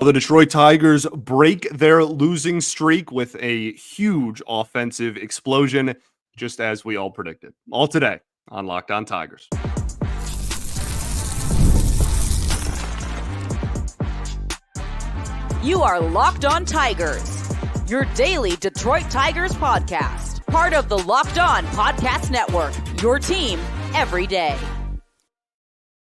The Detroit Tigers break their losing streak with a huge offensive explosion, just as we all predicted. All today on Locked On Tigers. You are Locked On Tigers, your daily Detroit Tigers podcast. Part of the Locked On Podcast Network, your team every day.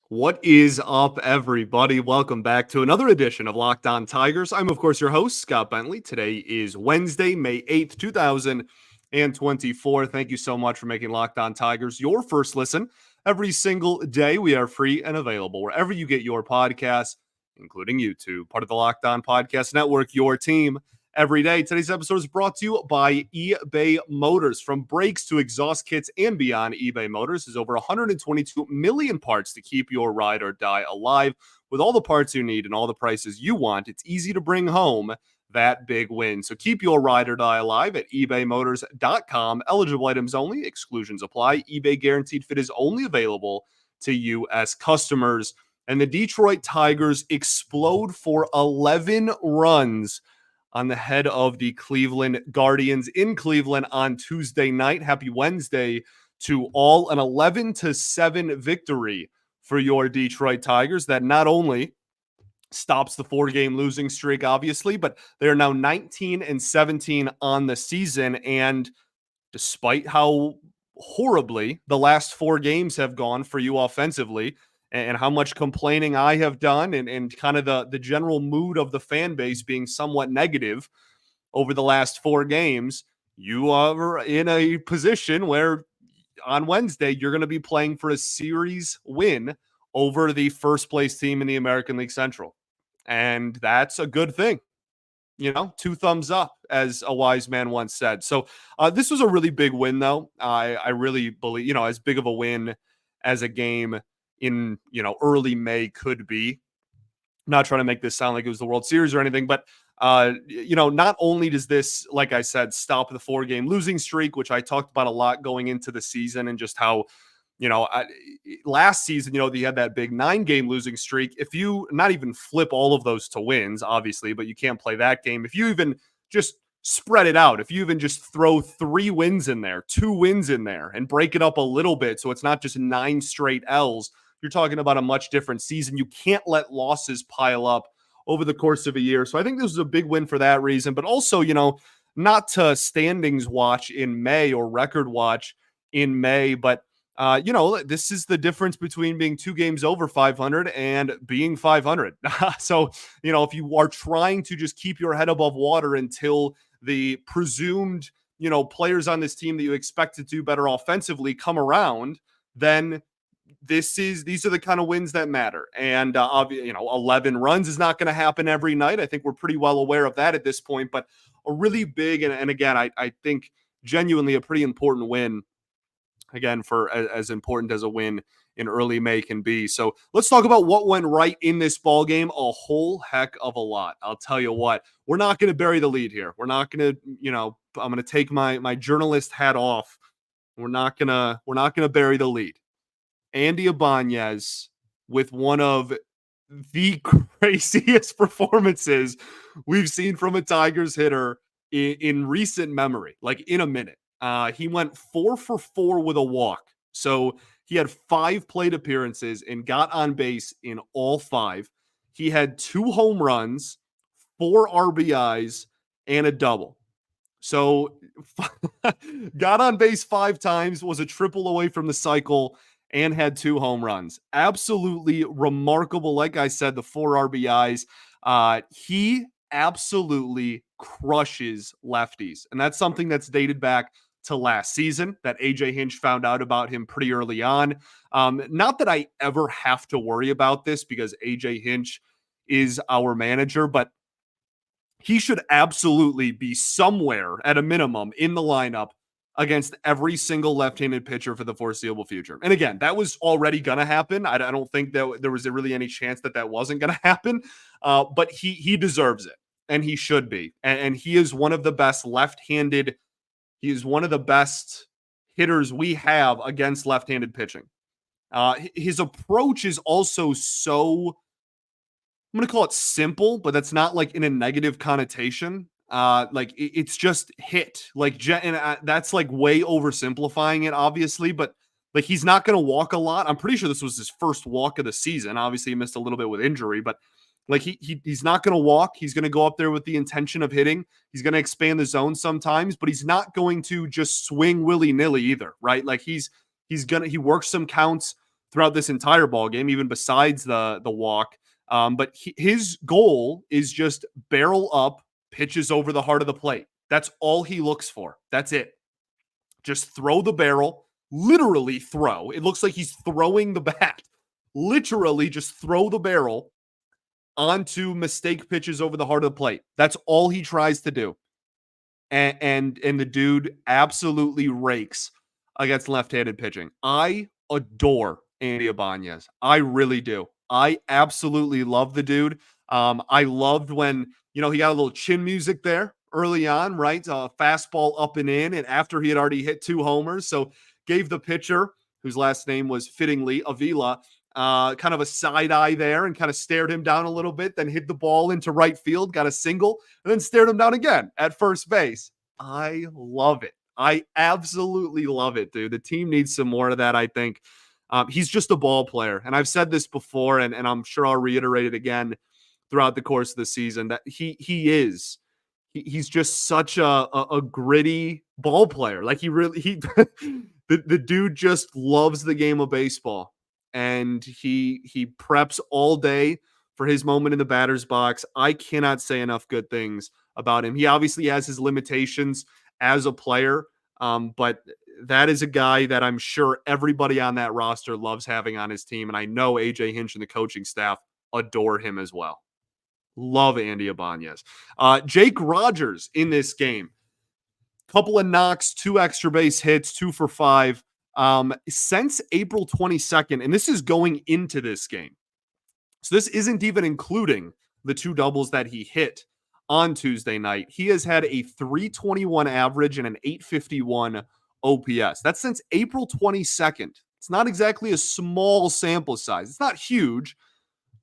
What is up, everybody? Welcome back to another edition of Locked On Tigers. I'm, of course, your host, Scott Bentley. Today is Wednesday, May 8th, 2024. Thank you so much for making Locked On Tigers your first listen every single day. We are free and available wherever you get your podcasts, including YouTube, part of the Locked On Podcast Network, your team every day. Today's episode is brought to you by eBay Motors. From brakes to exhaust kits and beyond, eBay Motors has over 122 million parts to keep your ride or die alive. With all the parts you need and all the prices you want, it's easy to bring home that big win. So keep your ride or die alive at ebaymotors.com. Eligible items only. Exclusions apply. eBay Guaranteed Fit is only available to U.S. customers. And the Detroit Tigers explode for 11 runs on the head of the Cleveland Guardians in Cleveland on Tuesday night. Happy Wednesday to all. An 11-7 victory for your Detroit Tigers that not only stops the 4-game losing streak, obviously, but they are now 19-17 on the season. And despite how horribly the last 4 games have gone for you offensively, and how much complaining I have done, and kind of the general mood of the fan base being somewhat negative over the last 4 games, you are in a position where on Wednesday you're going to be playing for a series win over the first place team in the American League Central. And that's a good thing. 2 thumbs up, as a wise man once said. So this was a really big win, though. I really believe, as big of a win as a game in early May could be. I'm not trying to make this sound like it was the World Series or anything, but not only does this, like I said, stop the 4-game losing streak, which I talked about a lot going into the season, and just how last season they had that big 9-game losing streak. If you not even flip all of those to wins, obviously, but you can't play that game. If you even just spread it out, if you even just throw 3 wins in there, 2 wins in there, and break it up a little bit so it's not just 9 straight L's, you're talking about a much different season. You can't let losses pile up over the course of a year. So I think this was a big win for that reason, but also, not to standings watch in May or record watch in May, but this is the difference between being 2 games over 500 and being 500. So, if you are trying to just keep your head above water until the presumed, players on this team that you expect to do better offensively come around, then these are the kind of wins that matter. And 11 runs is not going to happen every night. I think we're pretty well aware of that at this point, but a really big, and again, I think genuinely a pretty important win, again, for as important as a win in early May can be. So let's talk about what went right in this ball game. A whole heck of a lot. I'll tell you what, we're not going to bury the lead here. We're not going to, I'm going to take my journalist hat off. We're not going to bury the lead. Andy Ibanez with one of the craziest performances we've seen from a Tigers hitter in recent memory, like in a minute. He went 4 for 4 with a walk. So he had 5 plate appearances and got on base in all 5. He had 2 home runs, 4 RBIs, and a double. So got on base 5 times, was a triple away from the cycle, and had 2 home runs. Absolutely remarkable. Like I said, the 4 RBIs. He absolutely crushes lefties. And that's something that's dated back to last season, that AJ Hinch found out about him pretty early on. Not that I ever have to worry about this because AJ Hinch is our manager, but he should absolutely be somewhere at a minimum in the lineup against every single left-handed pitcher for the foreseeable future. And again, that was already going to happen. I don't think that there was really any chance that wasn't going to happen, but he deserves it, and he should be. And he is one of the best left-handed. He is one of the best hitters we have against left-handed pitching. His approach is also so I'm going to call it simple, but that's not like in a negative connotation. Like it's just hit like, and that's like way oversimplifying it, obviously, but like he's not going to walk a lot. I'm pretty sure this was his first walk of the season. Obviously, he missed a little bit with injury, but like he's not going to walk. He's going to go up there with the intention of hitting. He's going to expand the zone sometimes, but he's not going to just swing willy nilly either, right? Like he works some counts throughout this entire ball game, even besides the walk. But his goal is just barrel up, pitches over the heart of the plate. That's all he looks for. That's it. Just throw the barrel, literally throw. It looks like he's throwing the bat. Literally just throw the barrel onto mistake pitches over the heart of the plate. That's all he tries to do. And the dude absolutely rakes against left-handed pitching. I adore Andy Ibanez. I really do. I absolutely love the dude. I loved when, he got a little chin music there early on, right? Fastball up and in, and after he had already hit 2 homers. So gave the pitcher, whose last name was fittingly Avila, kind of a side eye there and kind of stared him down a little bit, then hit the ball into right field, got a single, and then stared him down again at first base. I love it. I absolutely love it, dude. The team needs some more of that, I think. He's just a ball player. And I've said this before, and I'm sure I'll reiterate it again throughout the course of the season, that he's just such a gritty ball player. Like the dude just loves the game of baseball, and he preps all day for his moment in the batter's box. I cannot say enough good things about him. He obviously has his limitations as a player, but that is a guy that I'm sure everybody on that roster loves having on his team, and I know AJ Hinch and the coaching staff adore him as well. Love Andy Ibanez. Jake Rogers in this game. Couple of knocks, 2 extra base hits, 2 for 5. Since April 22nd, and this is going into this game. So this isn't even including the 2 doubles that he hit on Tuesday night. He has had a 321 average and an 851 OPS. That's since April 22nd. It's not exactly a small sample size. It's not huge.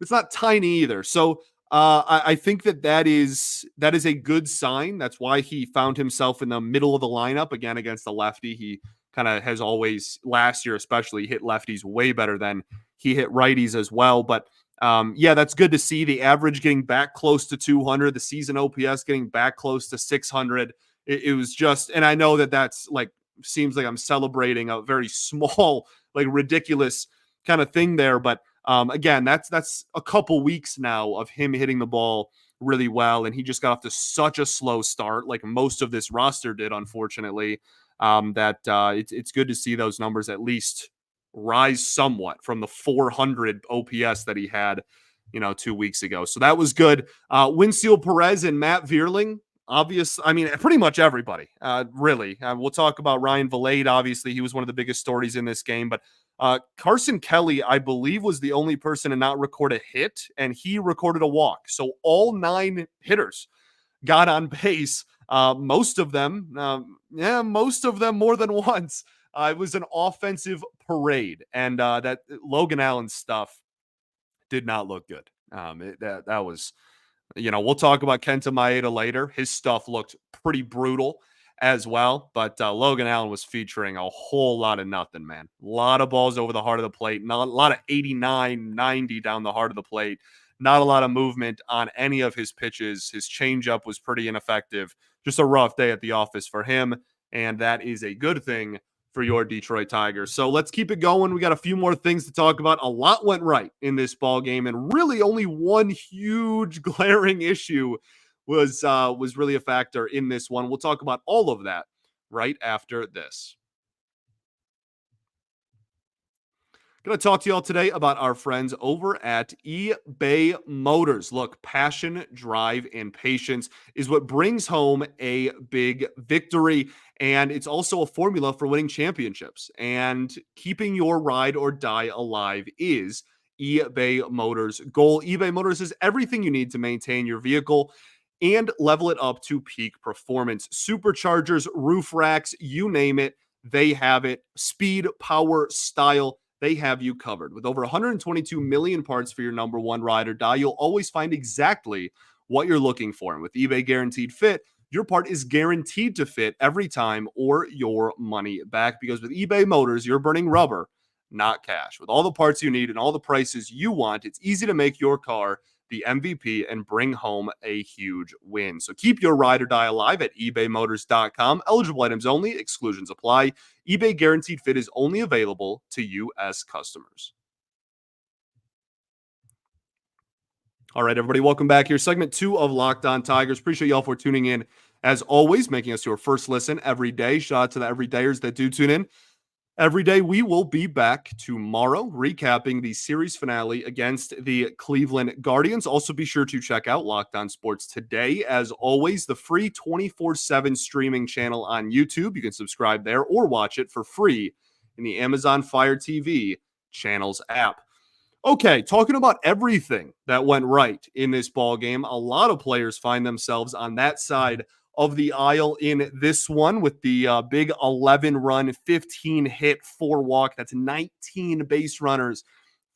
It's not tiny either. So I think that is a good sign. That's why he found himself in the middle of the lineup again against the lefty. He kind of has always, last year especially, hit lefties way better than he hit righties as well. But yeah, that's good to see. The average getting back close to 200, the season OPS getting back close to 600. It was just, and I know that's like, seems like I'm celebrating a very small, like ridiculous kind of thing there, but again, that's a couple weeks now of him hitting the ball really well, and he just got off to such a slow start, like most of this roster did, unfortunately. It's good to see those numbers at least rise somewhat from the 400 OPS that he had, 2 weeks ago. So that was good. Winfield Perez and Matt Vierling. Pretty much everybody, really. We'll talk about Ryan Vilade. Obviously, he was one of the biggest stories in this game, but Carson Kelly, I believe, was the only person to not record a hit, and he recorded a walk. So all 9 hitters got on base. Most of them more than once. It was an offensive parade, and that Logan Allen stuff did not look good. That was, we'll talk about Kenta Maeda later. His stuff looked pretty brutal as well, but Logan Allen was featuring a whole lot of nothing, man. A lot of balls over the heart of the plate, not a lot of 89, 90 down the heart of the plate, not a lot of movement on any of his pitches. His changeup was pretty ineffective. Just a rough day at the office for him, and that is a good thing for your Detroit Tigers. So let's keep it going. We got a few more things to talk about. A lot went right in this ball game, and really only one huge glaring issue was really a factor in this one. We'll talk about all of that right after this. Going to talk to you all today about our friends over at eBay Motors. Look, passion, drive, and patience is what brings home a big victory. And it's also a formula for winning championships. And keeping your ride or die alive is eBay Motors' goal. eBay Motors is everything you need to maintain your vehicle and level it up to peak performance. Superchargers, roof racks, you name it, they have it. Speed, power, style. they have you covered. With over 122 million parts for your number one ride or die, you'll always find exactly what you're looking for. And with eBay Guaranteed Fit, your part is guaranteed to fit every time or your money back, because with eBay Motors, you're burning rubber, not cash. With all the parts you need and all the prices you want, it's easy to make your car the MVP and bring home a huge win. So keep your ride or die alive at ebaymotors.com. Eligible items only, exclusions apply. eBay Guaranteed Fit is only available to U.S. customers. All right, everybody, welcome back here. Segment 2 of Locked On Tigers. Appreciate y'all for tuning in, as always, making us your first listen every day. Shout out to the everydayers that do tune in every day. We will be back tomorrow recapping the series finale against the Cleveland Guardians. Also, be sure to check out Locked On Sports Today. As always, the free 24/7 streaming channel on YouTube. You can subscribe there or watch it for free in the Amazon Fire TV channels app. Okay, talking about everything that went right in this ball game, a lot of players find themselves on that side of the aisle in this one, with the big 11-run, 15-hit, 4-walk. That's 19 base runners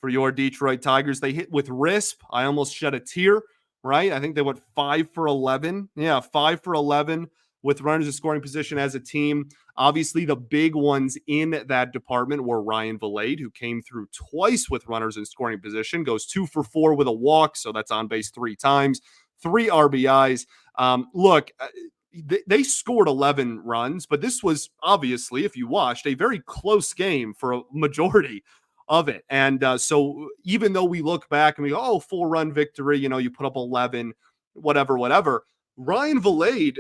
for your Detroit Tigers. They hit with RISP. I almost shed a tear, right? I think they went 5 for 11. Yeah, 5 for 11 with runners in scoring position as a team. Obviously, the big ones in that department were Ryan Vilade, who came through twice with runners in scoring position, goes 2 for 4 with a walk, so that's on base 3 times, 3 RBIs. Look, they scored 11 runs, but this was obviously, if you watched, a very close game for a majority of it. And so even though we look back and we go, oh, 4-run victory, you put up 11, whatever. Ryan Vilade,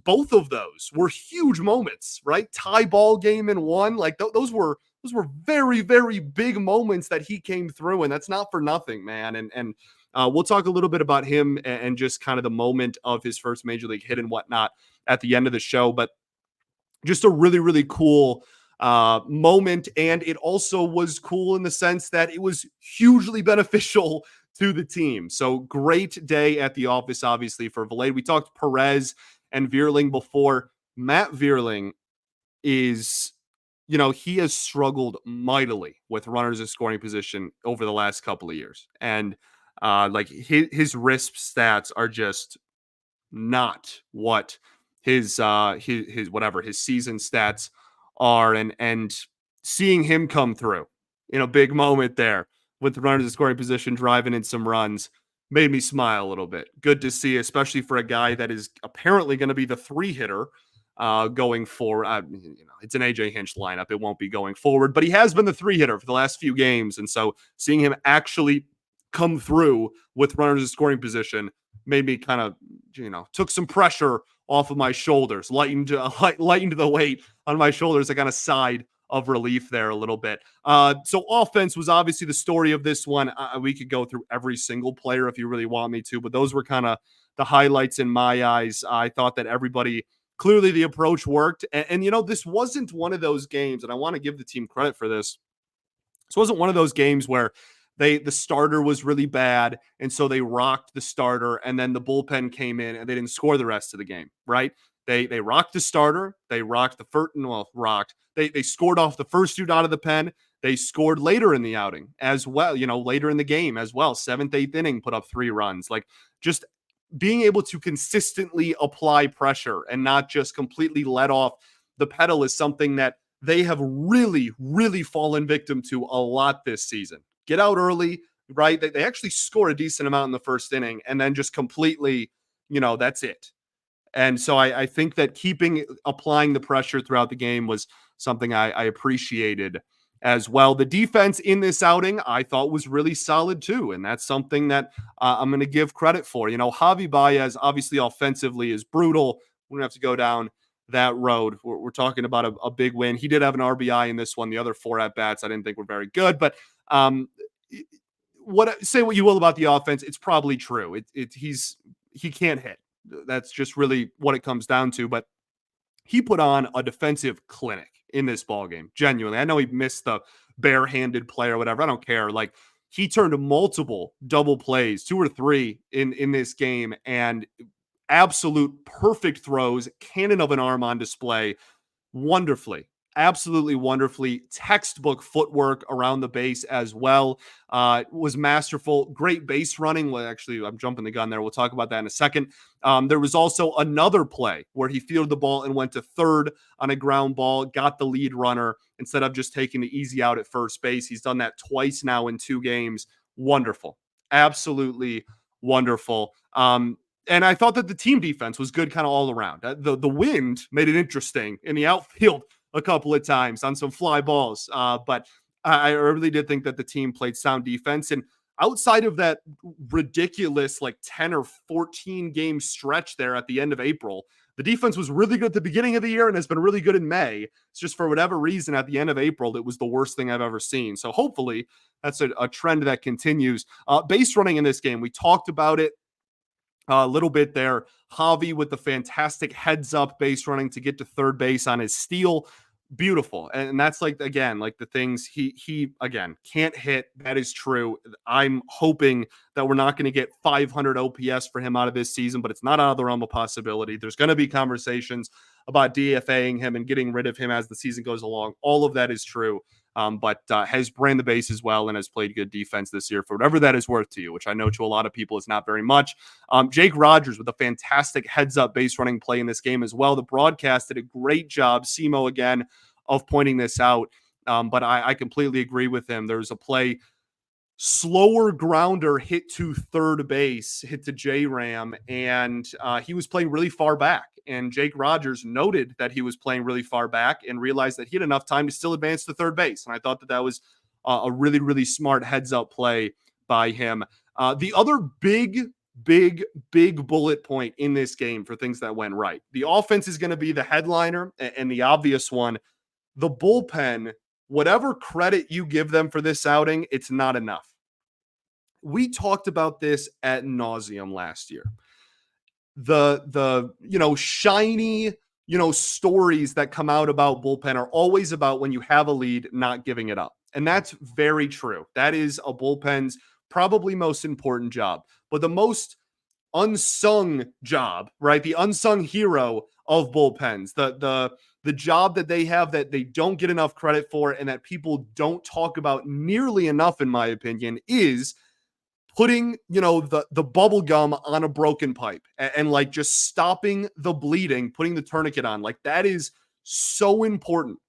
both of those were huge moments, right? Tie ball game in one. Like those were very, very big moments that he came through, and that's not for nothing, man. And we'll talk a little bit about him and just kind of the moment of his first major league hit and whatnot at the end of the show. But just a really, really cool moment. And it also was cool in the sense that it was hugely beneficial to the team. So great day at the office, obviously, for Vilade. We talked Perez and Vierling before. Matt Vierling is, he has struggled mightily with runners in scoring position over the last couple of years. And like his RISP stats are just not what his season stats are. And seeing him come through in a big moment there with the runners in scoring position, driving in some runs, made me smile a little bit. Good to see, especially for a guy that is apparently going to be the 3-hitter going forward. It's an AJ Hinch lineup. It won't be going forward, but he has been the 3-hitter for the last few games. And so seeing him actually come through with runners in scoring position made me kind of, took some pressure off of my shoulders, lightened the weight on my shoulders. I kind of sighed of relief there a little bit. So offense was obviously the story of this one. We could go through every single player if you really want me to, but those were kind of the highlights in my eyes. I thought that everybody, clearly the approach worked. And this wasn't one of those games, and I want to give the team credit for this. This wasn't one of those games where the starter was really bad, and so they rocked the starter, and then the bullpen came in and they didn't score the rest of the game, right? They rocked the starter, they rocked the first, They scored off the first dude out of the pen. They scored later in the outing as well, later in the game as well. 7th, 8th inning, put up 3 runs. Like, just being able to consistently apply pressure and not just completely let off the pedal is something that they have really, really fallen victim to a lot this season. Get out early, right? They actually score a decent amount in the first inning and then just completely, that's it. And so I think that applying the pressure throughout the game was something I appreciated as well. The defense in this outing I thought was really solid too. And that's something that I'm going to give credit for. Javi Baez obviously offensively is brutal. We don't have to go down that road. We're talking about a big win. He did have an RBI in this one. The other 4 at-bats I didn't think were very good. But say what you will about the offense, it's probably true. He can't hit. That's just really what it comes down to. But he put on a defensive clinic in this ball game. Genuinely, I know he missed the barehanded play or whatever. I don't care. Like, he turned multiple double plays, 2 or 3 in this game, and absolute perfect throws, cannon of an arm on display, wonderfully. absolutely wonderfully. Textbook footwork around the base as well. Was masterful. Great base running. Well, actually, I'm jumping the gun there. We'll talk about that in a second. There was also another play where he fielded the ball and went to third on a ground ball, got the lead runner instead of just taking the easy out at first base. He's done that twice now in 2 games. Wonderful. Absolutely wonderful. And I thought that the team defense was good kind of all around. The wind made it interesting in the outfield a couple of times on some fly balls. But I really did think that the team played sound defense. And outside of that ridiculous like 10 or 14 game stretch there at the end of April, the defense was really good at the beginning of the year and has been really good in May. It's just for whatever reason at the end of April, it was the worst thing I've ever seen. So hopefully that's a trend that continues. Base running in this game, we talked about it a little bit there. Javi with the fantastic heads up base running to get to third base on his steal. Beautiful. And that's like, again, like the things he again can't hit. That is true. I'm hoping that we're not going to get 500 OPS for him out of this season, but it's not out of the realm of possibility. There's going to be conversations about DFAing him and getting rid of him as the season goes along. All of that is true. But has ran the base as well and has played good defense this year for whatever that is worth to you, which I know to a lot of people is not very much. Jake Rogers with a fantastic heads up base running play in this game as well. The broadcast did a great job. Simo again of pointing this out. But I completely agree with him. There's a play, slower grounder hit to third base, hit to J-Ram, and he was playing really far back. And Jake Rogers noted that he was playing really far back and realized that he had enough time to still advance to third base. And I thought that that was a really, really smart heads-up play by him. The other big bullet point in this game for things that went right. The offense is going to be the headliner and the obvious one. The bullpen, whatever credit you give them for this outing, it's not enough. We talked about this ad nauseum last year. The shiny, stories that come out about bullpen are always about when you have a lead, not giving it up. And that's very true. That is a bullpen's probably most important job. But the most unsung job, right? The unsung hero of bullpens, the job that they have that they don't get enough credit for and that people don't talk about nearly enough, in my opinion, is putting, the bubble gum on a broken pipe and like just stopping the bleeding, putting the tourniquet on. Like that is so important.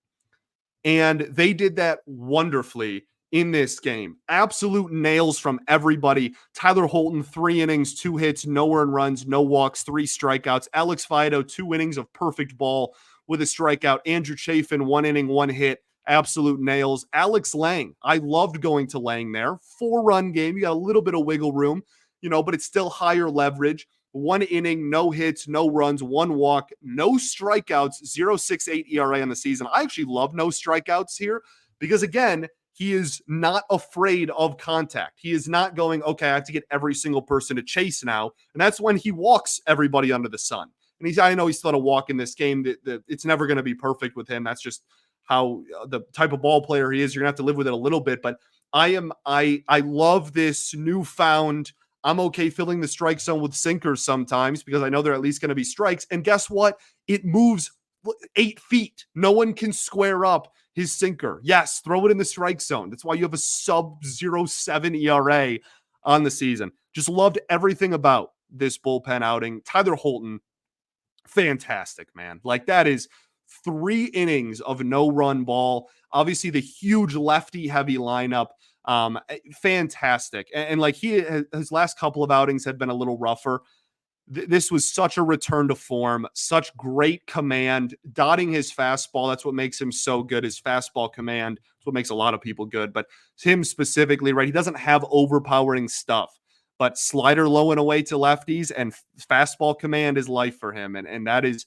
And they did that wonderfully in this game. Absolute nails from everybody. Tyler Holton, 3 innings, 2 hits, no earned runs, no walks, 3 strikeouts. Alex Fido, 2 innings of perfect ball with a strikeout. Andrew Chafin, 1 inning, 1 hit. Absolute nails. Alex Lang, I loved going to Lang there. 4-run game. You got a little bit of wiggle room, but it's still higher leverage. 1 inning, no hits, no runs, 1 walk, no strikeouts, 0.68 ERA on the season. I actually love no strikeouts here because, again, he is not afraid of contact. He is not going, okay, I have to get every single person to chase now. And that's when he walks everybody under the sun. And I know he's still a walk in this game. It's never going to be perfect with him. That's just how the type of ball player he is. You're gonna have to live with it a little bit, but I love this newfound, I'm okay filling the strike zone with sinkers sometimes because I know they're at least going to be strikes. And guess what? It moves 8 feet. No one can square up his sinker. Yes, throw it in the strike zone. That's why you have a sub 0.7 ERA on the season. Just loved everything about this bullpen outing. Tyler Holton, fantastic, man. Like that is 3 innings of no run ball. Obviously the huge lefty heavy lineup. Fantastic. And like his last couple of outings had been a little rougher. This was such a return to form, such great command, dotting his fastball. That's what makes him so good. His fastball command. That's what makes a lot of people good, but him specifically, right? He doesn't have overpowering stuff, but slider low and away to lefties and fastball command is life for him. And that is,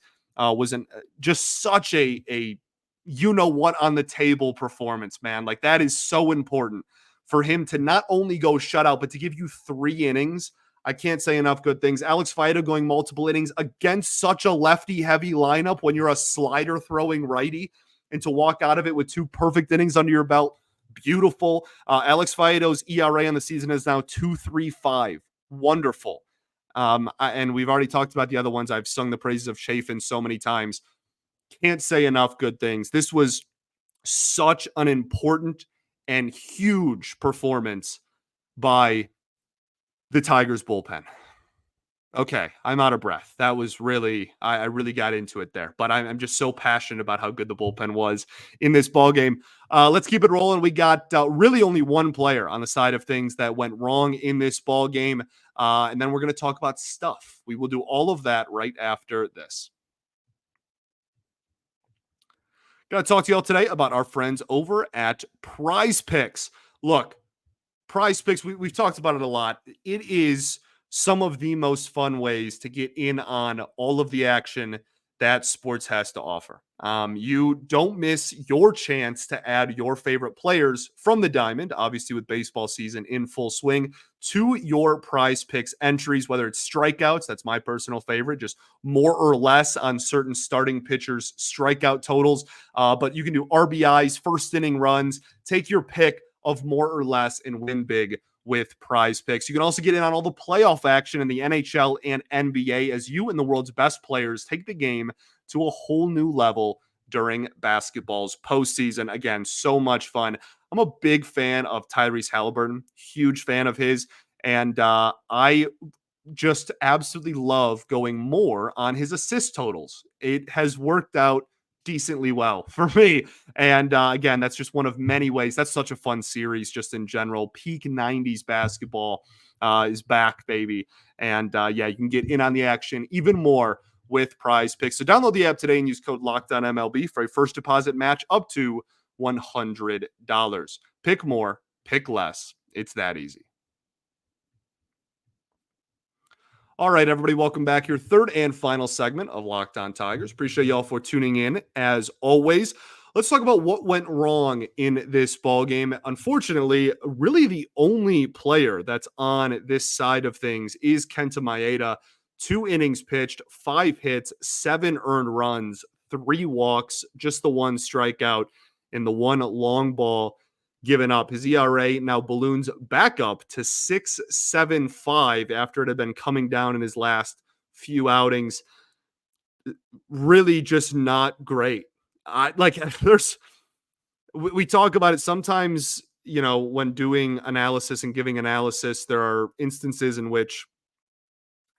just such a what on the table performance, man. Like that is so important for him to not only go shutout, but to give you 3 innings. I can't say enough good things. Alex Fido going multiple innings against such a lefty heavy lineup when you're a slider throwing righty, and to walk out of it with 2 perfect innings under your belt. Beautiful. Alex Fido's ERA on the season is now 2.35. Wonderful. And we've already talked about the other ones. I've sung the praises of Chafin so many times. Can't say enough good things. This was Such an important and huge performance by the Tigers bullpen. Okay, I'm out of breath. That was really, I really got into it there, but I'm just so passionate about how good the bullpen was in this ball game. Let's keep it rolling. We got really only one player on the side of things that went wrong in this ball game, and then we're going to talk about stuff. We will do all of that right after this. Going to talk to y'all today about our friends over at Prize Picks. Look, Prize Picks, we've talked about it a lot. It is some of the most fun ways to get in on all of the action that sports has to offer. You don't miss your chance to add your favorite players from the diamond, obviously with baseball season in full swing, to your Prize Picks entries, whether it's strikeouts, that's my personal favorite, just more or less on certain starting pitchers' strikeout totals. But you can do RBIs, first inning runs, take your pick of more or less and win big with Prize Picks. You can also get in on all the playoff action in the NHL and NBA as you and the world's best players take the game to a whole new level during basketball's postseason. Again, so much fun. I'm a big fan of Tyrese Halliburton, huge fan of his, and I just absolutely love going more on his assist totals. It has worked out decently well for me. And again, that's just one of many ways. That's such a fun series just in general. Peak 90s basketball is back, baby. And yeah, you can get in on the action even more with Prize Picks. So download the app today and use code LOCKEDONMLB for a first deposit match up to $100. Pick more, pick less. It's that easy. All right, everybody, welcome back. Your third and final segment of Locked On Tigers. Appreciate y'all for tuning in as always. Let's talk about what went wrong in this ball game. Unfortunately, really the only player that's on this side of things is Kenta Maeda. 2 innings pitched, 5 hits, 7 earned runs, 3 walks, just the 1 strikeout, and the 1 long ball given up. His ERA now balloons back up to 6.75 after it had been coming down in his last few outings. Really just not great. We talk about it sometimes, you know, when doing analysis and giving analysis, there are instances in which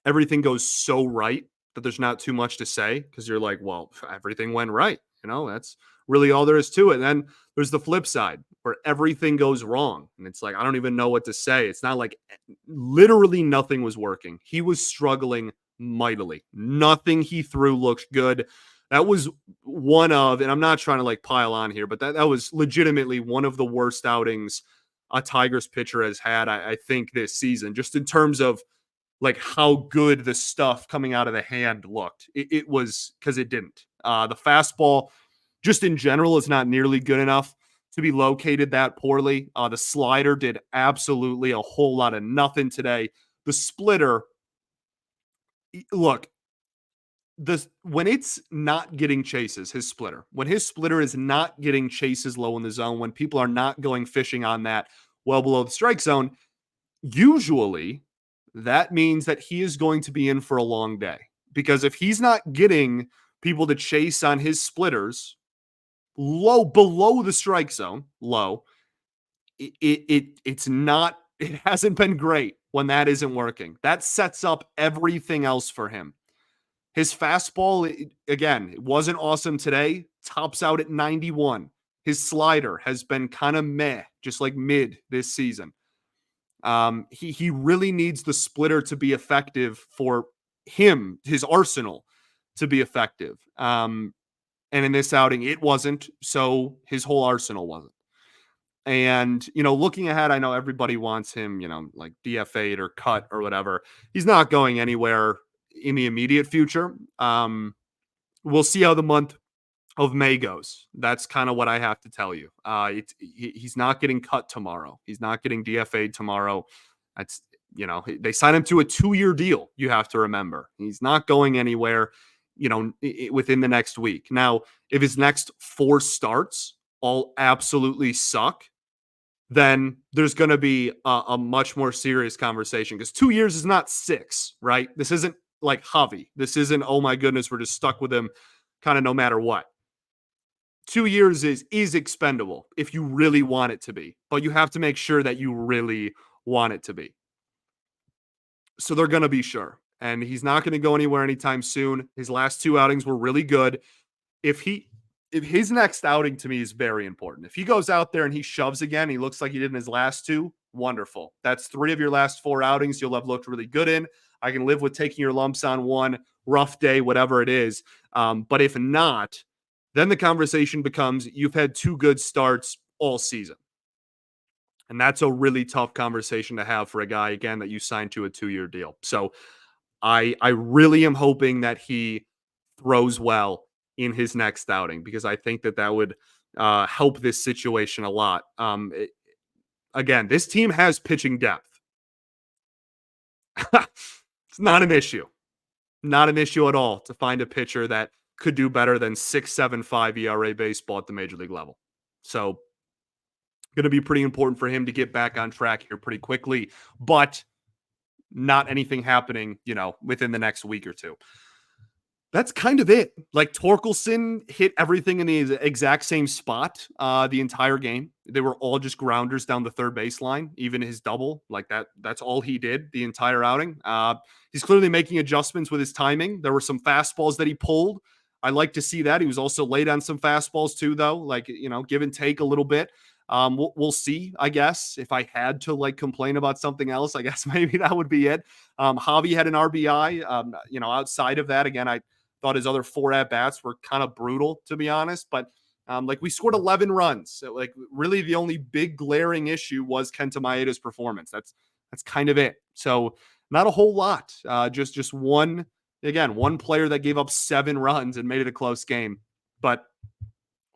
everything goes so right that there's not too much to say because you're like, well, everything went right. You know, that's really all there is to it. And then there's the flip side where everything goes wrong. And it's like, I don't even know what to say. It's not like literally nothing was working. He was struggling mightily. Nothing he threw looked good. That was one of, and I'm not trying to like pile on here, but that was legitimately one of the worst outings a Tigers pitcher has had, I think, this season, just in terms of like how good the stuff coming out of the hand looked. It was because it didn't. The fastball, just in general, is not nearly good enough to be located that poorly. The slider did absolutely a whole lot of nothing today. The splitter, look, when it's not getting chases, when his splitter is not getting chases low in the zone, when people are not going fishing on that well below the strike zone, usually that means that he is going to be in for a long day. Because if he's not getting people to chase on his splitters low below the strike zone, it hasn't been great when that isn't working. That sets up everything else for him. His fastball, again, it wasn't awesome today, tops out at 91. His slider has been kind of meh, just like mid this season. He really needs the splitter to be effective for him, his arsenal to be effective. And in this outing, it wasn't, so his whole arsenal wasn't. And, you know, looking ahead, I know everybody wants him, you know, like DFA'd or cut or whatever. He's not going anywhere in the immediate future. We'll see how the month of May goes. That's kind of what I have to tell you. He's not getting cut tomorrow. He's not getting DFA'd tomorrow. That's, you know, they signed him to a 2-year deal. You have to remember he's not going anywhere, you know, within the next week. Now, if his next 4 starts all absolutely suck, then there's going to be a much more serious conversation because 2 years is not 6, right? This isn't like Javi. This isn't, oh my goodness, we're just stuck with him kind of no matter what. 2 years is expendable if you really want it to be, but you have to make sure that you really want it to be. So they're going to be sure. And he's not going to go anywhere anytime soon. His last 2 outings were really good. If his next outing to me is very important. If he goes out there and he shoves again, he looks like he did in his last 2, wonderful. That's 3 of your last 4 outings you'll have looked really good in. I can live with taking your lumps on one rough day, whatever it is. But if not, then the conversation becomes you've had 2 good starts all season. And that's a really tough conversation to have for a guy, again, that you signed to a 2-year deal. So I really am hoping that he throws well in his next outing, because I think that would help this situation a lot. Again, this team has pitching depth. It's not an issue. Not an issue at all to find a pitcher that could do better than 6.75 ERA baseball at the major league level. So going to be pretty important for him to get back on track here pretty quickly, but not anything happening, within the next week or two. That's kind of it. Like, Torkelson hit everything in the exact same spot the entire game. They were all just grounders down the third baseline, even his double. Like, that's all he did the entire outing. He's clearly making adjustments with his timing. There were some fastballs that he pulled. I like to see that. He was also late on some fastballs too, though. Like, give and take a little bit. We'll see, I guess. If I had to complain about something else, I guess maybe that would be it. Javi had an RBI. Outside of that, again, I thought his other 4 at-bats were kind of brutal, to be honest. But we scored 11 runs. So, really the only big glaring issue was Kenta Maeda's performance. That's kind of it. So not a whole lot. Just one player that gave up 7 runs and made it a close game. But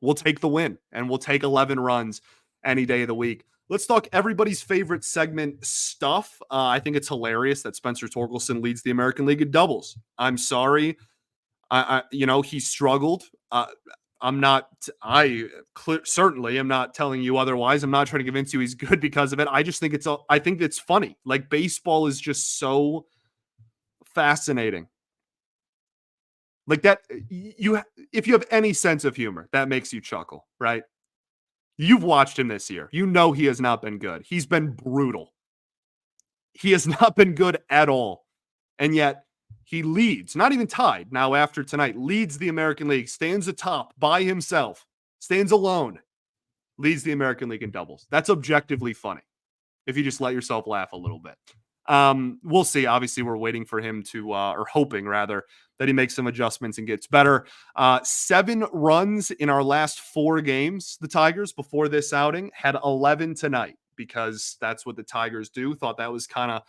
we'll take the win, and we'll take 11 runs any day of the week. Let's talk everybody's favorite segment stuff. I think it's hilarious that Spencer Torkelson leads the American League in doubles. I'm sorry. He struggled. Certainly am not telling you otherwise. I'm not trying to convince you he's good because of it. I just think I think it's funny. Like, baseball is just so fascinating. Like that, if you have any sense of humor, that makes you chuckle, right? You've watched him this year. You know he has not been good. He's been brutal. He has not been good at all. And yet he leads, not even tied now after tonight, leads the American League, stands atop by himself, stands alone, leads the American League in doubles. That's objectively funny if you just let yourself laugh a little bit. We'll see. Obviously, we're waiting for him to, or hoping rather, that he makes some adjustments and gets better. 7 runs in our last 4 games. The Tigers, before this outing, had 11 tonight, because that's what the Tigers do. Thought that was kind of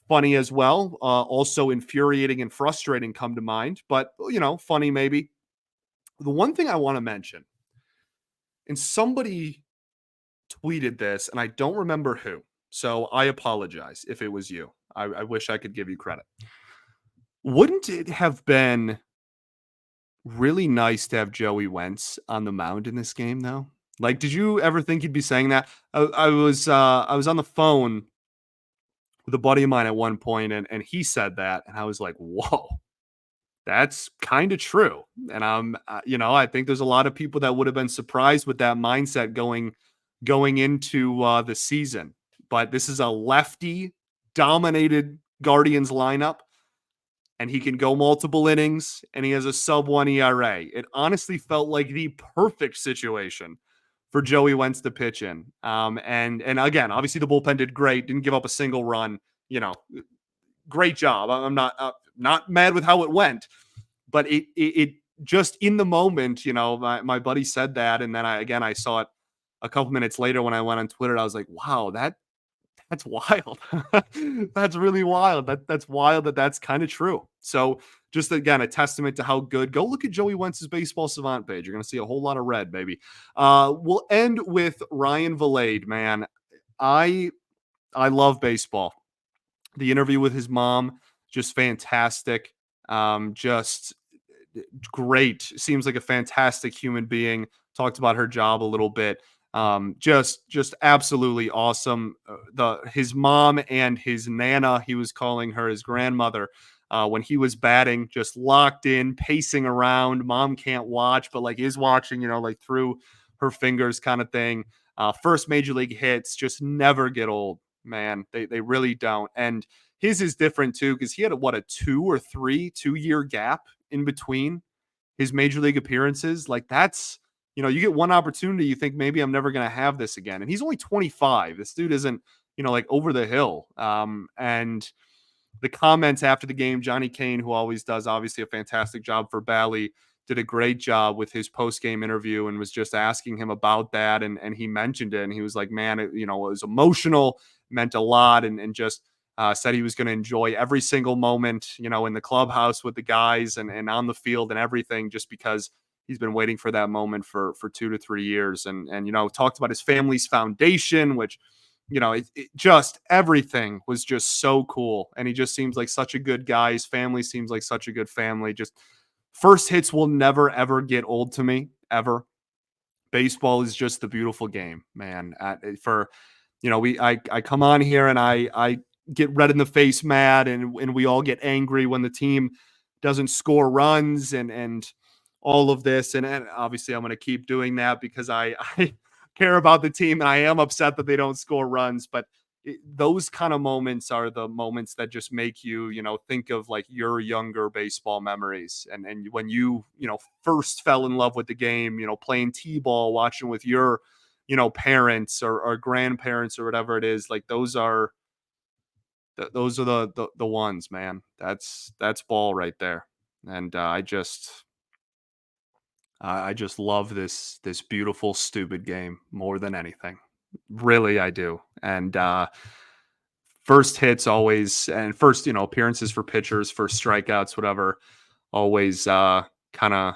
funny as well. Also infuriating and frustrating come to mind, but funny maybe. The one thing I want to mention, and somebody tweeted this, and I don't remember who, so I apologize if it was you. I wish I could give you credit. Wouldn't it have been really nice to have Joey Wentz on the mound in this game, though? Like, did you ever think you'd be saying that? I was on the phone with a buddy of mine at one point, and he said that, and I was like, whoa, that's kind of true. And I think there's a lot of people that would have been surprised with that mindset going into the season. But this is a lefty dominated Guardians lineup, and he can go multiple innings, and he has a sub-1 ERA. It honestly felt like the perfect situation for Joey Wentz to pitch in. And again, obviously the bullpen did great, didn't give up a single run. Great job. I'm not mad with how it went, but it just in the moment, my buddy said that, and then I saw it a couple minutes later when I went on Twitter. I was like, wow, that's wild. That's really wild. That's wild that's kind of true. So just, again, a testament to how good. Go look at Joey Wentz's Baseball Savant page. You're going to see a whole lot of red, baby. We'll end with Ryan Vilade, man. I love baseball. The interview with his mom, just fantastic. Just great. Seems like a fantastic human being. Talked about her job a little bit. Just absolutely awesome. His mom and his nana, he was calling her his grandmother. when he was batting, just locked in, pacing around. Mom can't watch, but like is watching, like through her fingers kind of thing. First major league hits just never get old, man. They really don't. And his is different too because he had a 2 year gap in between his major league appearances. Like that's you get one opportunity, you think maybe I'm never going to have this again. And he's only 25. This dude isn't like over the hill. And the comments after the game, Johnny Kane, who always does obviously a fantastic job for Bally, did a great job with his post-game interview and was just asking him about that. And he mentioned it and he was like, man, it was emotional, meant a lot. And just said he was going to enjoy every single moment, in the clubhouse with the guys and on the field and everything, just because he's been waiting for that moment for 2 to 3 years. And talked about his family's foundation, which, it just everything was just so cool. And he just seems like such a good guy. His family seems like such a good family. Just first hits will never, ever get old to me, ever. Baseball is just the beautiful game, man. I come on here and I get red in the face mad and we all get angry when the team doesn't score runs and all of this. And obviously I'm going to keep doing that because I care about the team and I am upset that they don't score runs. But those kind of moments are the moments that just make you, think of like your younger baseball memories. And when you first fell in love with the game, playing T-ball, watching with your, parents or grandparents or whatever it is, like those are the ones, man. That's ball right there. And I just love this beautiful, stupid game more than anything. Really, I do. And first hits always, and first, appearances for pitchers, first strikeouts, whatever, always kind of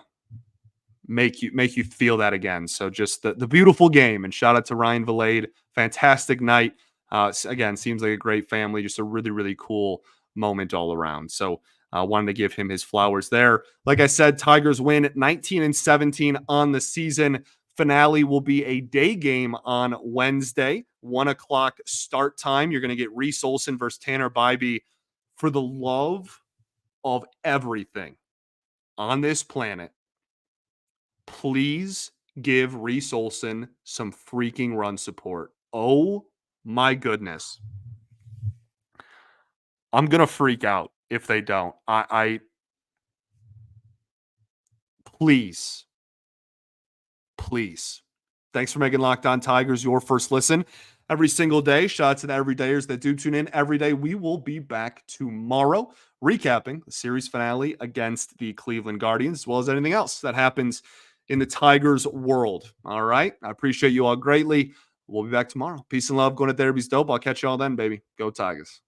make you feel that again. So just the beautiful game. And shout out to Ryan Vilade. Fantastic night. Again, seems like a great family. Just a really, really cool moment all around. So wanted to give him his flowers there. Like I said, Tigers win 19-17 on the season. Finale will be a day game on Wednesday, 1:00 start time. You're going to get Reese Olson versus Tanner Bybee. For the love of everything on this planet, please give Reese Olson some freaking run support. Oh my goodness. I'm going to freak out if they don't. I please, please. Thanks for making Locked On Tigers your first listen every single day. Shout out to the everydayers that do tune in every day. We will be back tomorrow recapping the series finale against the Cleveland Guardians, as well as anything else that happens in the Tigers world. All right. I appreciate you all greatly. We'll be back tomorrow. Peace and love. Going to therapy's dope. I'll catch you all then, baby. Go Tigers.